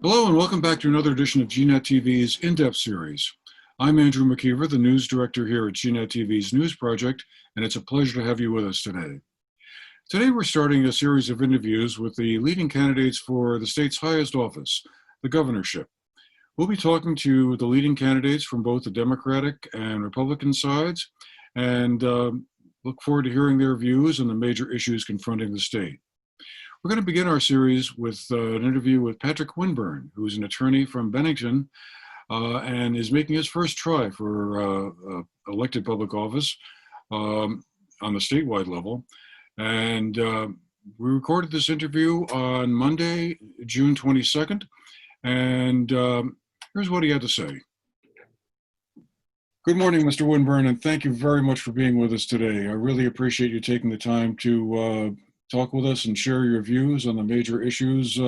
Hello and welcome back to another edition of GNAT-TV's In-Depth series. I'm Andrew McKeever, the news director here at GNAT-TV's News Project, and it's a pleasure to have you with us today. Today we're starting a series of interviews with the leading candidates for the state's highest office, the governorship. We'll be talking to the leading candidates from both the Democratic and Republican sides, and look forward to hearing their views on the major issues confronting the state. We're going to begin our series with an interview with Patrick Winburn, who's an attorney from Bennington and is making his first try for elected public office on the statewide level. And we recorded this interview on Monday, June 22nd, and here's what he had to say. Good morning, Mr. Winburn, and thank you very much for being with us today. I really appreciate you taking the time to talk with us and share your views on the major issues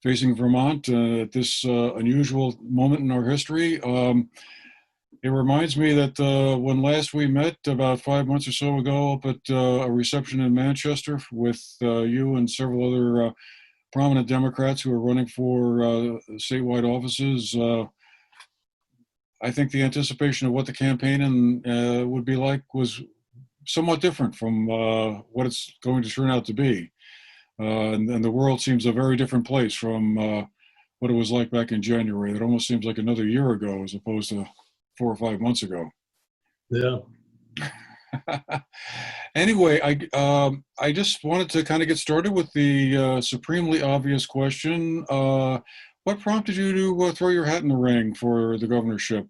facing Vermont at this unusual moment in our history. It reminds me that when last we met about 5 months or so ago up at a reception in Manchester with you and several other prominent Democrats who are running for statewide offices, I think the anticipation of what the campaign would be like was somewhat different from what it's going to turn out to be. And the world seems a very different place from what it was like back in January. It almost seems like another year ago as opposed to 4 or 5 months ago. Yeah. Anyway, I just wanted to kind of get started with the supremely obvious question. What prompted you to throw your hat in the ring for the governorship?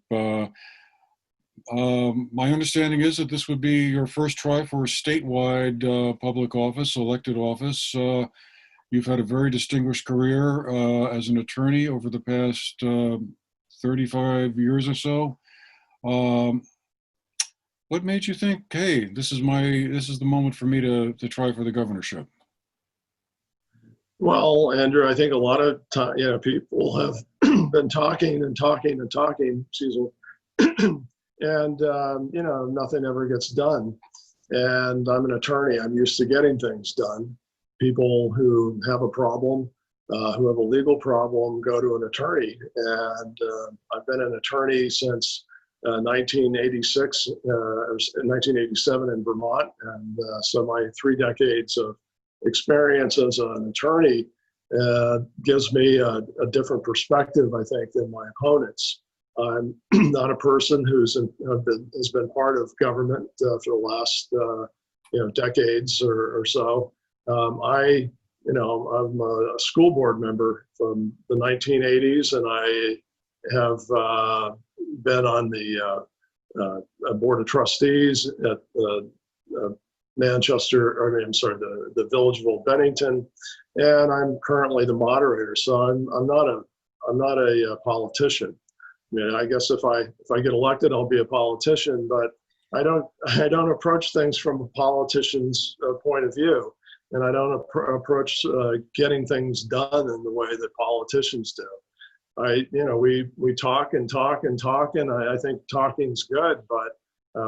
My understanding is that this would be your first try for a statewide public office, elected office. You've had a very distinguished career as an attorney over the past 35 years or so. What made you think, hey, this is the moment for me to try for the governorship? Well, Andrew, I think a lot of time, people have been talking and talking and talking, excuse me, and nothing ever gets done. And I'm an attorney. I'm used to getting things done. People who have a problem, who have a legal problem, go to an attorney. And I've been an attorney since 1986 or 1987 in Vermont. And so my 3 decades of experience as an attorney gives me a different perspective, I think, than my opponents. I'm not a person has been part of government for the last decades or so. I'm a school board member from the 1980s, and I have been on the board of trustees at the Villageville Bennington, and I'm currently the moderator. So I'm not a politician. I mean, I guess if I get elected, I'll be a politician, but I don't approach things from a politician's point of view, and I don't approach getting things done in the way that politicians do. We talk and talk and talk, and I think talking's good, but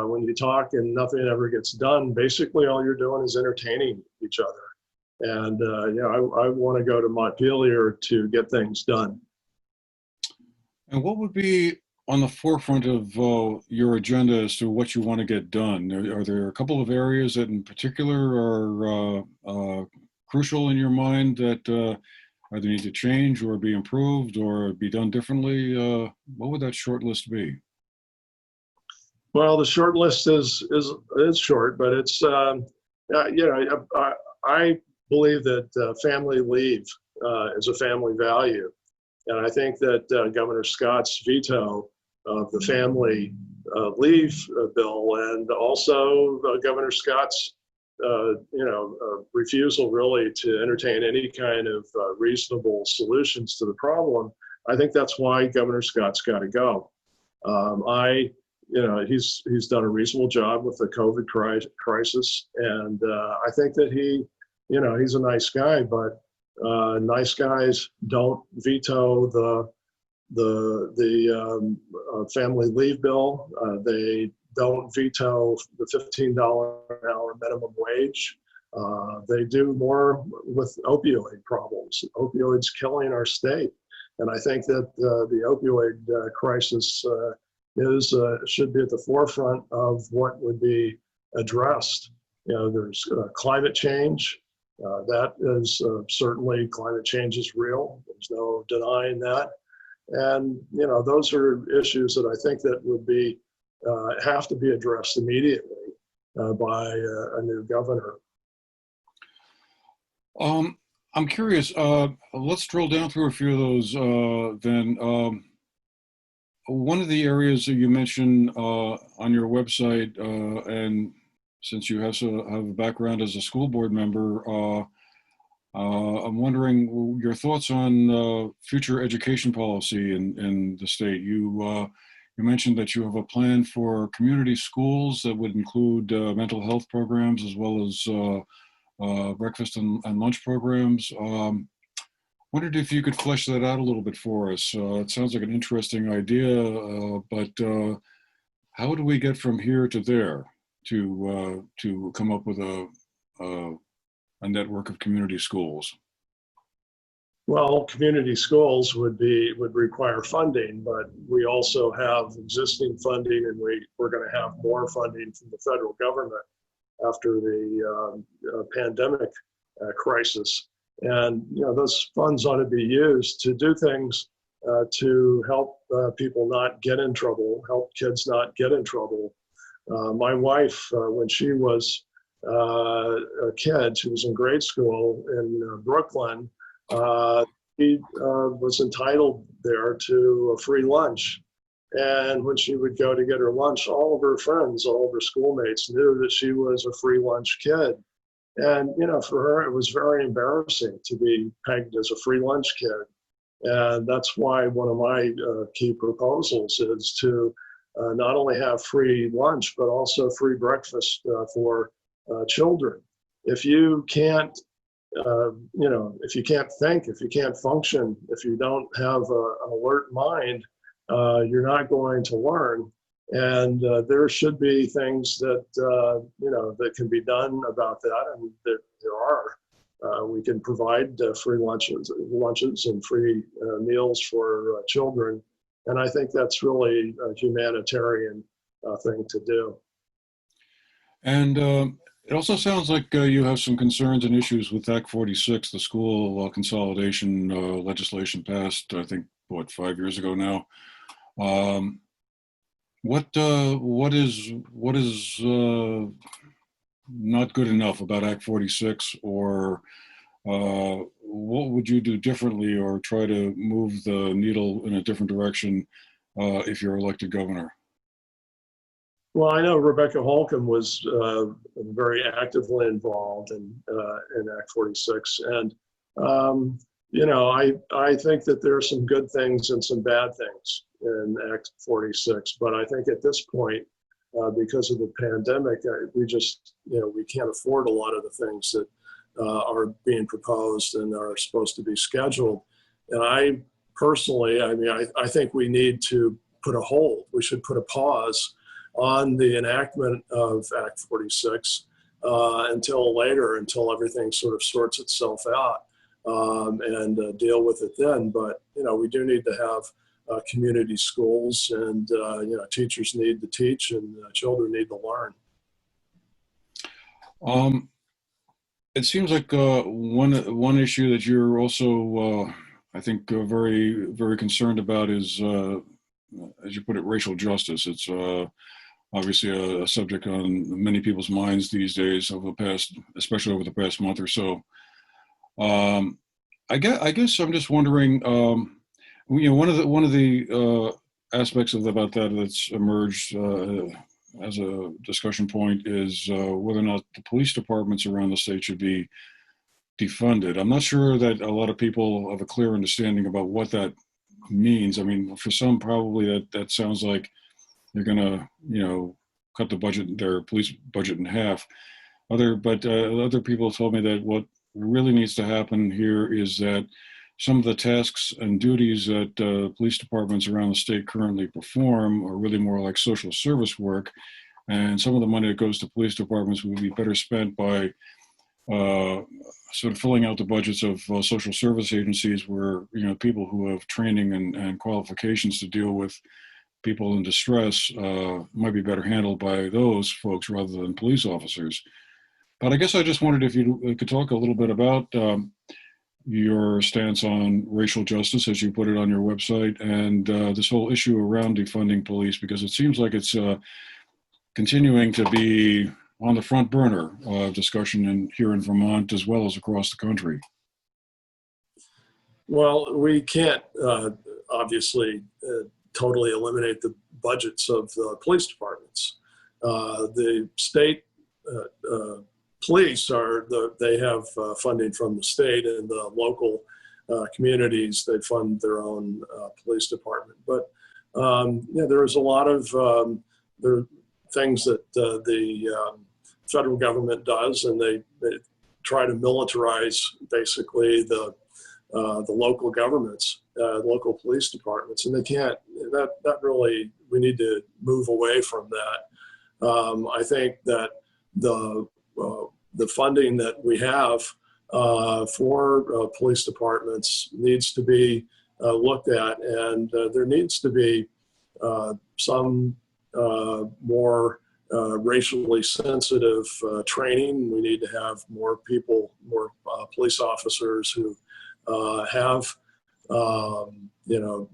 when you talk and nothing ever gets done, basically all you're doing is entertaining each other. And I want to go to Montpelier to get things done. And what would be on the forefront of your agenda as to what you want to get done? Are there a couple of areas that in particular are crucial in your mind that either need to change or be improved or be done differently? What would that short list be? Well, the short list is short, but it's, I believe that family leave is a family value. And I think that Governor Scott's veto of the family leave bill, and also Governor Scott's, refusal really to entertain any kind of reasonable solutions to the problem, I think that's why Governor Scott's got to go. He's done a reasonable job with the COVID crisis, and I think that he's a nice guy, but nice guys don't veto the family leave bill. They don't veto the $15 an hour minimum wage. They do more with opioid problems. Opioids killing our state. And I think that the opioid crisis should be at the forefront of what would be addressed. There's climate change. That is certainly, climate change is real. There's no denying that. And those are issues that I think that would be have to be addressed immediately by a new governor. I'm curious. Let's drill down through a few of those. Then one of the areas that you mentioned on your website, and since you have a background as a school board member, I'm wondering your thoughts on future education policy in the state. You mentioned that you have a plan for community schools that would include mental health programs as well as breakfast and lunch programs. Wondered if you could flesh that out a little bit for us. It sounds like an interesting idea, but how do we get from here to there to come up with a network of community schools? Well, community schools would require funding, but we also have existing funding, and we're going to have more funding from the federal government after the pandemic crisis. And those funds ought to be used to do things to help people not get in trouble, help kids not get in trouble. My wife, when she was a kid, she was in grade school in Brooklyn. She was entitled there to a free lunch. And when she would go to get her lunch, all of her friends, all of her schoolmates knew that she was a free lunch kid. And, for her, it was very embarrassing to be pegged as a free lunch kid. And that's why one of my key proposals is to not only have free lunch, but also free breakfast for children. If you can't, if you can't think, if you can't function, if you don't have an alert mind, you're not going to learn. And there should be things that, that can be done about that, and there are. We can provide free lunches and free meals for children. And I think that's really a humanitarian thing to do. And it also sounds like you have some concerns and issues with Act 46, the school consolidation legislation passed, I think, 5 years ago now. What is not good enough about Act 46, or what would you do differently or try to move the needle in a different direction if you're elected governor? Well, I know Rebecca Holcomb was very actively involved in Act 46, and I think that there are some good things and some bad things in Act 46, but I think at this point, because of the pandemic, we can't afford a lot of the things that are being proposed and are supposed to be scheduled. And I personally, I think we need to put a hold. We should put a pause on the enactment of Act 46 until everything sort of sorts itself out, and deal with it then. But we do need to have community schools, and teachers need to teach, and children need to learn. It seems like one issue that you're also, I think, very, very concerned about is, as you put it, racial justice. It's obviously a subject on many people's minds these days, especially over the past month or so. I guess I'm just wondering, one of the aspects about that that's emerged as a discussion point is whether or not the police departments around the state should be defunded. I'm not sure that a lot of people have a clear understanding about what that means. I mean, for some, probably that sounds like they're going to, cut their police budget in half. Other people told me that what really needs to happen here is that some of the tasks and duties that police departments around the state currently perform are really more like social service work, and some of the money that goes to police departments would be better spent by uh, sort of filling out the budgets of social service agencies where, people who have training and qualifications to deal with people in distress might be better handled by those folks rather than police officers. But I guess I just wondered if you could talk a little bit about your stance on racial justice, as you put it on your website, and this whole issue around defunding police, because it seems like it's continuing to be on the front burner of discussion here in Vermont as well as across the country. Well, we can't obviously totally eliminate the budgets of the police departments. The state police they have funding from the state, and the local communities, they fund their own police department. But there is a lot of there are things that the federal government does, and they try to militarize basically the local governments, local police departments, and they can't. That really, we need to move away from that. I think that the funding that we have for police departments needs to be looked at, and there needs to be some more racially sensitive training. We need to have more police officers who have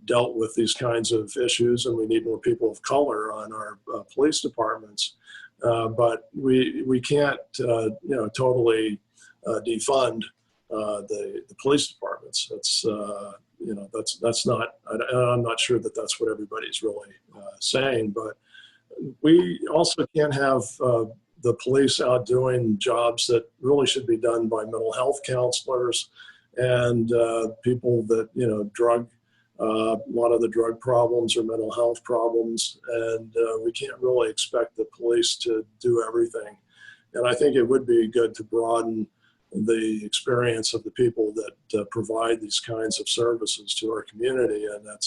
dealt with these kinds of issues, and we need more people of color on our police departments. But we can't totally defund the police departments. That's not. I'm not sure that that's what everybody's really saying. But we also can't have the police out doing jobs that really should be done by mental health counselors and people that drug. A lot of the drug problems are mental health problems, and we can't really expect the police to do everything. And I think it would be good to broaden the experience of the people that provide these kinds of services to our community, and I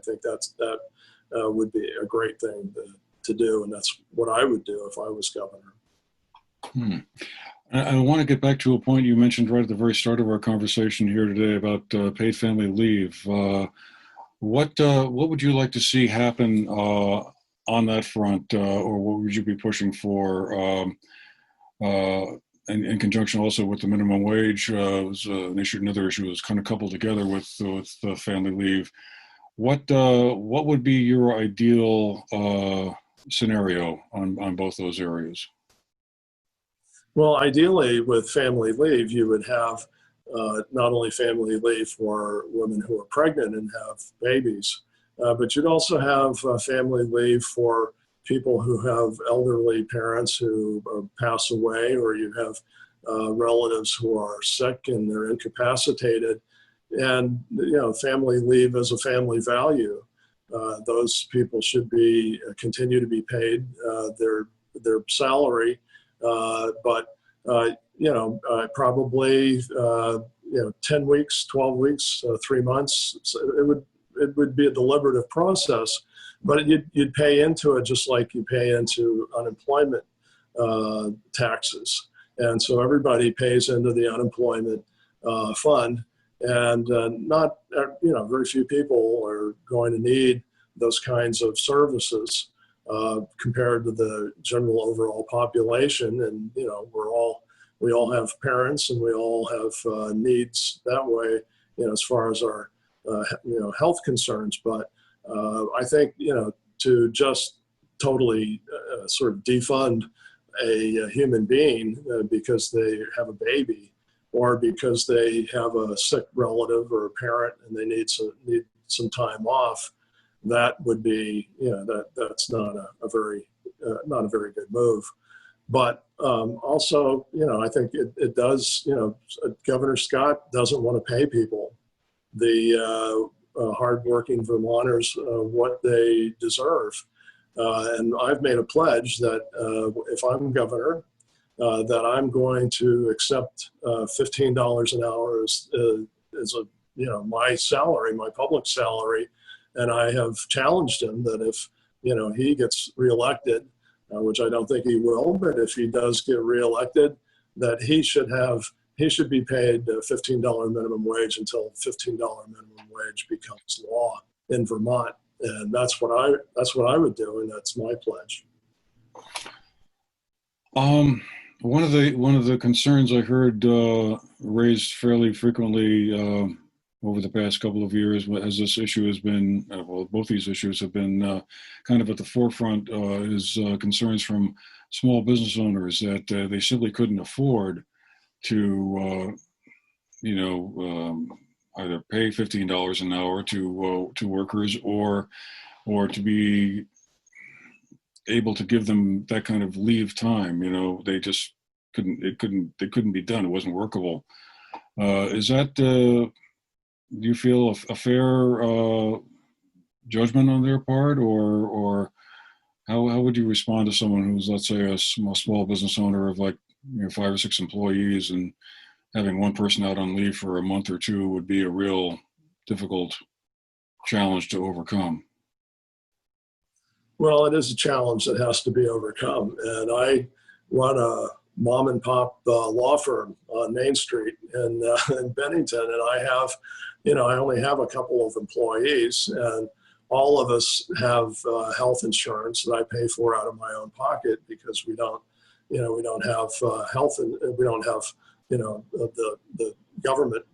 think that would be a great thing to do, and that's what I would do if I was governor. I want to get back to a point you mentioned right at the very start of our conversation here today about paid family leave. What would you like to see happen on that front, or what would you be pushing for in conjunction also with the minimum wage? Was another issue that was kind of coupled together with family leave. What would be your ideal scenario on both those areas? Well, ideally, with family leave, you would have not only family leave for women who are pregnant and have babies, but you'd also have family leave for people who have elderly parents who pass away, or you have relatives who are sick and they're incapacitated. And family leave is a family value. Those people should continue to be paid their salary. But probably 10 weeks, 12 weeks, 3 months. So it would be a deliberative process, but you'd pay into it just like you pay into unemployment taxes, and so everybody pays into the unemployment fund, and not very few people are going to need those kinds of services. Compared to the general overall population, and we all have parents, and we all have needs that way, as far as our health concerns. But I think to just totally sort of defund a human being because they have a baby, or because they have a sick relative or a parent and they need some time off, that would be, that's not a very good move. But also, I think it does, Governor Scott doesn't want to pay people, the hardworking Vermonters, what they deserve. And I've made a pledge that if I'm governor, that I'm going to accept $15 an hour as my salary, my public salary. And I have challenged him that if, he gets reelected, which I don't think he will, but if he does get reelected, that he should be paid $15 minimum wage until $15 minimum wage becomes law in Vermont. And that's what I would do, and that's my pledge. One of the concerns I heard raised fairly frequently over the past couple of years, as this issue has been, well, both these issues have been kind of at the forefront, is concerns from small business owners that they simply couldn't afford to, either pay $15 an hour to workers or to be able to give them that kind of leave time. They just couldn't be done. It wasn't workable. Is that, do you feel a fair judgment on their part, or how would you respond to someone who's, let's say, a small business owner of 5 or 6 employees, and having one person out on leave for a month or two would be a real difficult challenge to overcome? Well, it is a challenge that has to be overcome. And I run a mom and pop law firm on Main Street in Bennington. And I only have a couple of employees, and all of us have health insurance that I pay for out of my own pocket, because we don't have health, and we don't have, the government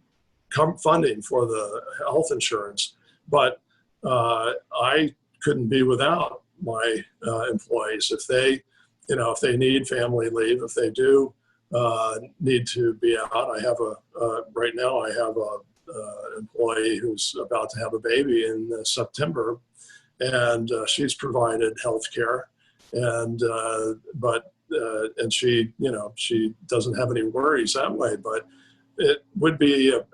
funding for the health insurance. But I couldn't be without my employees. If they need family leave, if they do need to be out. Right now I have a employee who's about to have a baby in September, and she's provided health care, and she doesn't have any worries that way. But it would be a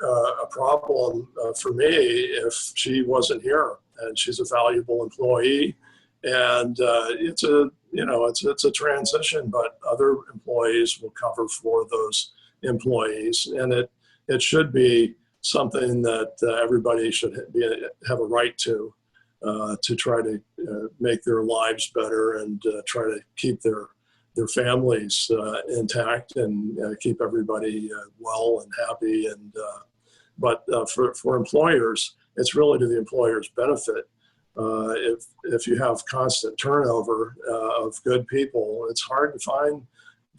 problem for me if she wasn't here, and she's a valuable employee. And it's a transition, but other employees will cover for those employees, and it should be something that everybody should have a right to try to make their lives better, and try to keep their families intact, and keep everybody well and happy. And but for employers, it's really to the employer's benefit. If you have constant turnover of good people, it's hard to find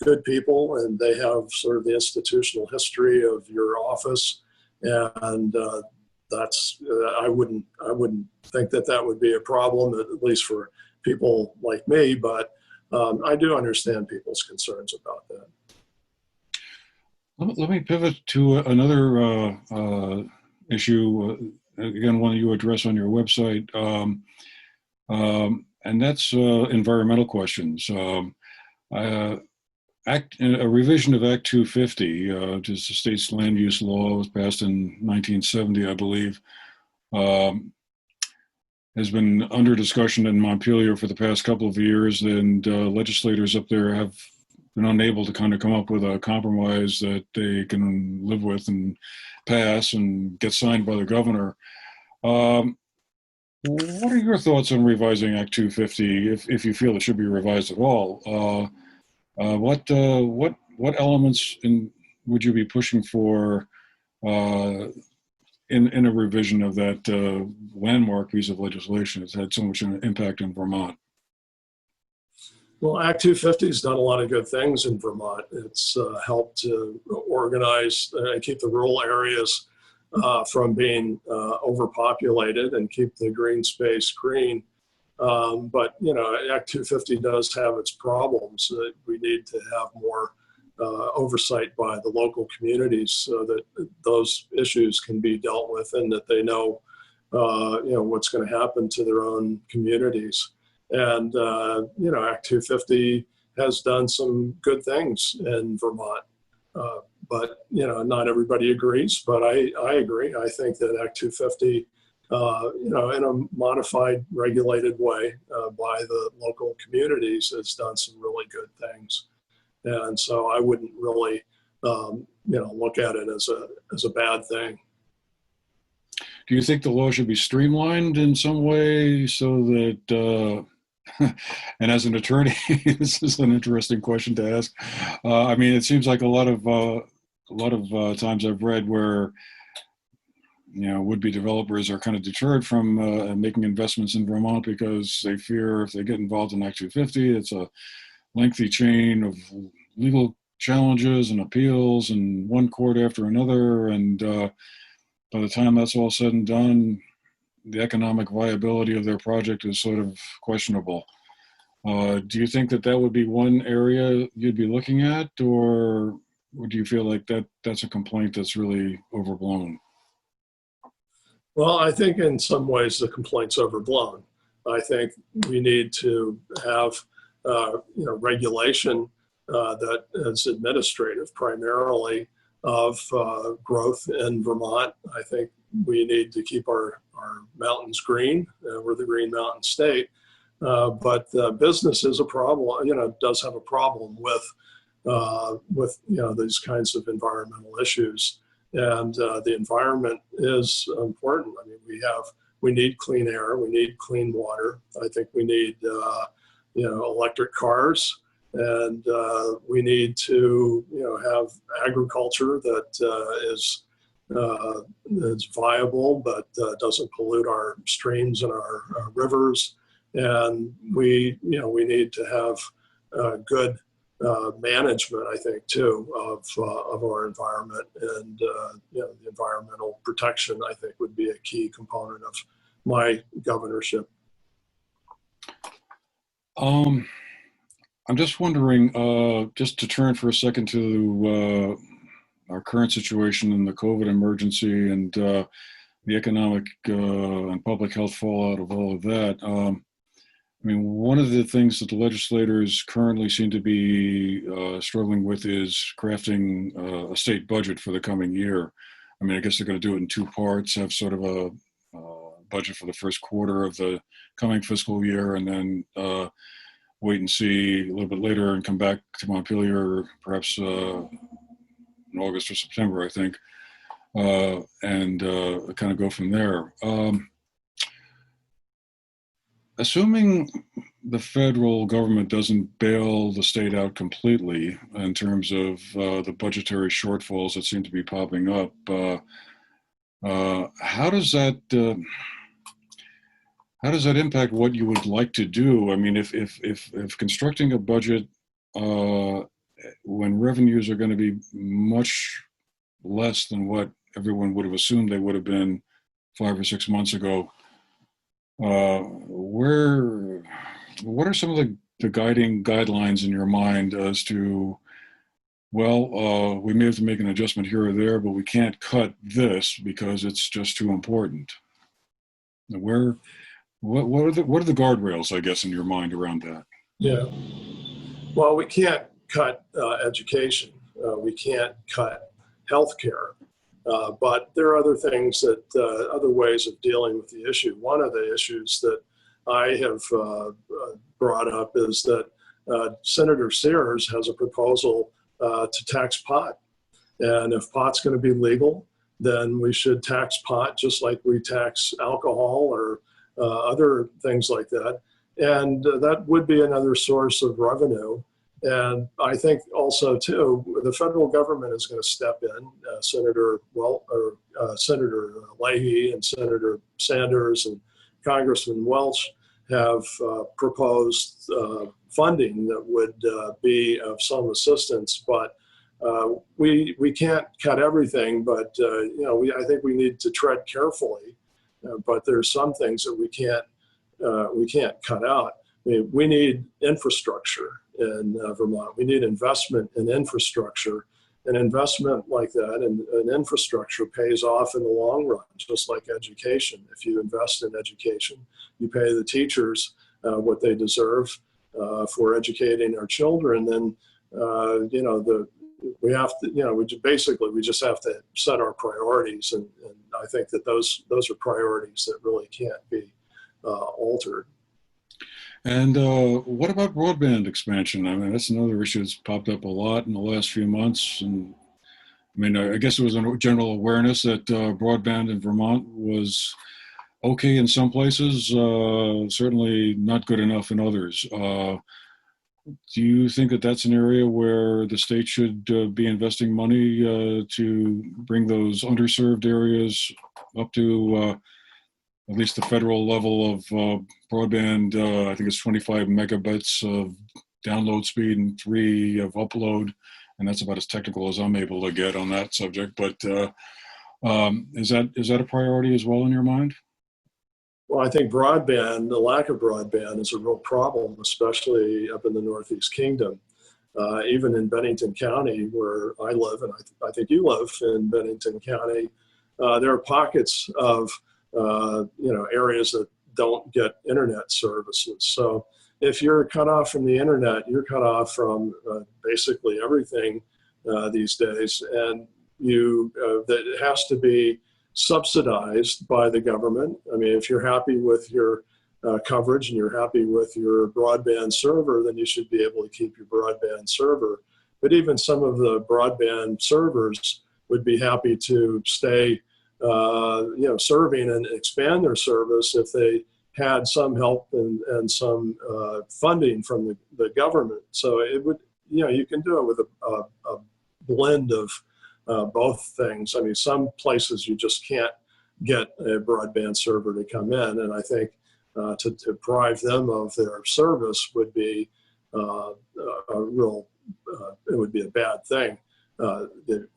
good people, and they have sort of the institutional history of your office, and I wouldn't think that would be a problem, at least for people like me. But I do understand people's concerns about that. Let me pivot to another issue. Again, one that you address on your website, and that's environmental questions. A revision of Act 250, which is the state's land use law, was passed in 1970, I believe, has been under discussion in Montpelier for the past couple of years, and legislators up there have been unable to kind of come up with a compromise that they can live with and pass and get signed by the governor. What are your thoughts on revising Act 250, if you feel it should be revised at all? What elements would you be pushing for in a revision of that landmark piece of legislation that's had so much impact in Vermont? Well, Act 250 has done a lot of good things in Vermont. It's helped to organize and keep the rural areas from being overpopulated, and keep the green space green. But Act 250 does have its problems. That we need to have more oversight by the local communities, so that those issues can be dealt with, and that they know what's going to happen to their own communities. And Act 250 has done some good things in Vermont. But not everybody agrees, but I agree. I think that Act 250, in a modified, regulated way by the local communities, has done some really good things. And so I wouldn't really, look at it as a bad thing. Do you think the law should be streamlined in some way so that And as an attorney, this is an interesting question to ask. I mean, it seems like a lot of times I've read where would-be developers are kind of deterred from making investments in Vermont because they fear if they get involved in Act 250, it's a lengthy chain of legal challenges and appeals and one court after another. And by the time that's all said and done, the economic viability of their project is sort of questionable. Do you think that would be one area you'd be looking at, or do you feel like that's a complaint that's really overblown? Well, I think in some ways the complaint's overblown. I think we need to have regulation that is administrative primarily of growth in Vermont. I think we need to keep our mountains green. We're the Green Mountain State, but business is a problem. Does have a problem with these kinds of environmental issues, and the environment is important. I mean, we need clean air, we need clean water. I think we need electric cars. And we need to, have agriculture that is viable, but doesn't pollute our streams and our rivers. And we need to have good management, I think, too, of our environment. And the environmental protection, I think, would be a key component of my governorship. I'm just wondering, just to turn for a second to our current situation in the COVID emergency and the economic and public health fallout of all of that. I mean, one of the things that the legislators currently seem to be struggling with is crafting a state budget for the coming year. I mean, I guess they're going to do it in two parts, have sort of a budget for the first quarter of the coming fiscal year, and then wait and see a little bit later and come back to Montpelier, perhaps in August or September, I think, and kind of go from there. Assuming the federal government doesn't bail the state out completely in terms of the budgetary shortfalls that seem to be popping up, how does that impact what you would like to do? I mean, if constructing a budget when revenues are going to be much less than what everyone would have assumed they would have been 5 or 6 months ago, what are some of the guiding guidelines in your mind as to, well, we may have to make an adjustment here or there, but we can't cut this because it's just too important? What are the guardrails, I guess, in your mind around that? Yeah. Well, we can't cut education. We can't cut healthcare. But there are other things other ways of dealing with the issue. One of the issues that I have brought up is that Senator Sears has a proposal to tax pot. And if pot's going to be legal, then we should tax pot just like we tax alcohol or other things like that. And that would be another source of revenue. And I think also, too, the federal government is going to step in. Senator Leahy and Senator Sanders and Congressman Welch have proposed funding that would be of some assistance. But we can't cut everything. But I think we need to tread carefully. But there's some things that we can't cut out. I mean, we need infrastructure in Vermont. We need investment in infrastructure. An investment like that and an infrastructure pays off in the long run, just like education. If you invest in education, you pay the teachers what they deserve for educating our children. Then, we have to, we just have to set our priorities. And I think that those are priorities that really can't be altered. And what about broadband expansion? I mean, that's another issue that's popped up a lot in the last few months. And I mean, I guess it was a general awareness that broadband in Vermont was okay in some places, certainly not good enough in others. Do you think that that's an area where the state should be investing money to bring those underserved areas up to at least the federal level of broadband? I think it's 25 megabits of download speed and 3 of upload, and that's about as technical as I'm able to get on that subject. But is that a priority as well in your mind? Well, I think broadband, the lack of broadband is a real problem, especially up in the Northeast Kingdom. Even in Bennington County, where I live, and I think you live in Bennington County, there are pockets of areas that don't get internet services. So if you're cut off from the internet, you're cut off from basically everything these days, and that has to be subsidized by the government. I mean, if you're happy with your coverage and you're happy with your broadband server, then you should be able to keep your broadband server. But even some of the broadband servers would be happy to stay, serving and expand their service if they had some help and some funding from the government. So it would, you can do it with a blend of both things. I mean, some places you just can't get a broadband server to come in, and I think to deprive them of their service would be a real, it would be a bad thing.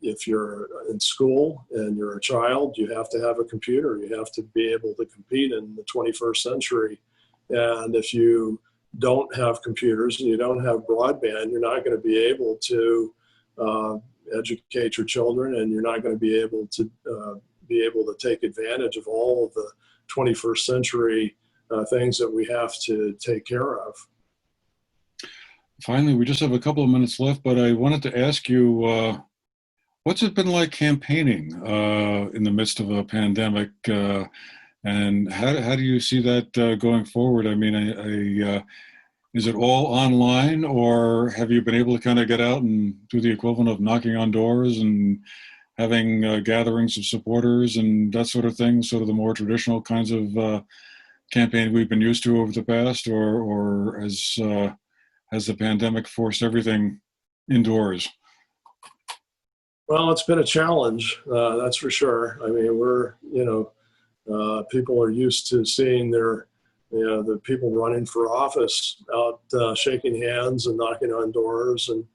If you're in school and you're a child, you have to have a computer. You have to be able to compete in the 21st century. And if you don't have computers and you don't have broadband, you're not going to be able to educate your children, and you're not going to be able to take advantage of all of the 21st century things that we have to take care of. Finally, we just have a couple of minutes left, but I wanted to ask you, what's it been like campaigning in the midst of a pandemic, and how do you see that going forward? I mean, is it all online, or have you been able to kind of get out and do the equivalent of knocking on doors and having gatherings of supporters and that sort of thing, sort of the more traditional kinds of campaign we've been used to over the past, or has the pandemic forced everything indoors? Well, it's been a challenge, that's for sure. I mean, people are used to seeing the people running for office out shaking hands and knocking on doors and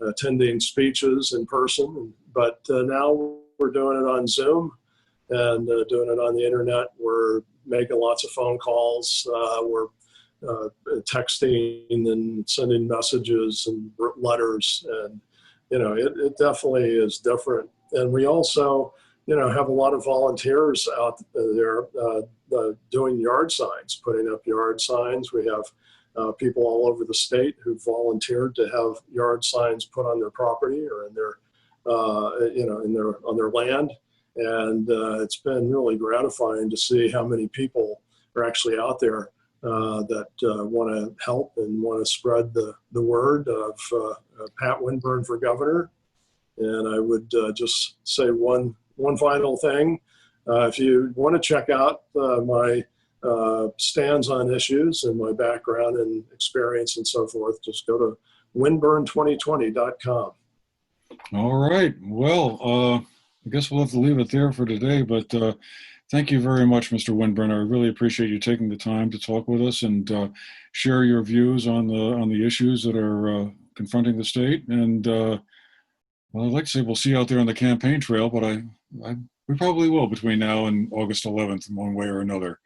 attending speeches in person. But now we're doing it on Zoom and doing it on the internet. We're making lots of phone calls. We're texting and sending messages and letters. And, it definitely is different. And we also, have a lot of volunteers out there doing yard signs, putting up yard signs. We have people all over the state who volunteered to have yard signs put on their property or in their, on their land. And it's been really gratifying to see how many people are actually out there that want to help and want to spread the word of Pat Winburn for governor. And I would just say one final thing. If you want to check out my stands on issues and my background and experience and so forth, just go to winburn2020.com. All right. Well, I guess we'll have to leave it there for today, but thank you very much, Mr. Winburn. I really appreciate you taking the time to talk with us and share your views on the issues that are confronting the state. And well, I'd like to say we'll see you out there on the campaign trail, but we probably will between now and August 11th in one way or another.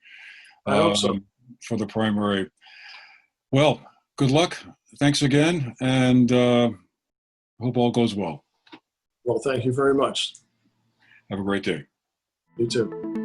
I hope so. For the primary. Well, good luck. Thanks again, and hope all goes well. Well, thank you very much. Have a great day. You too.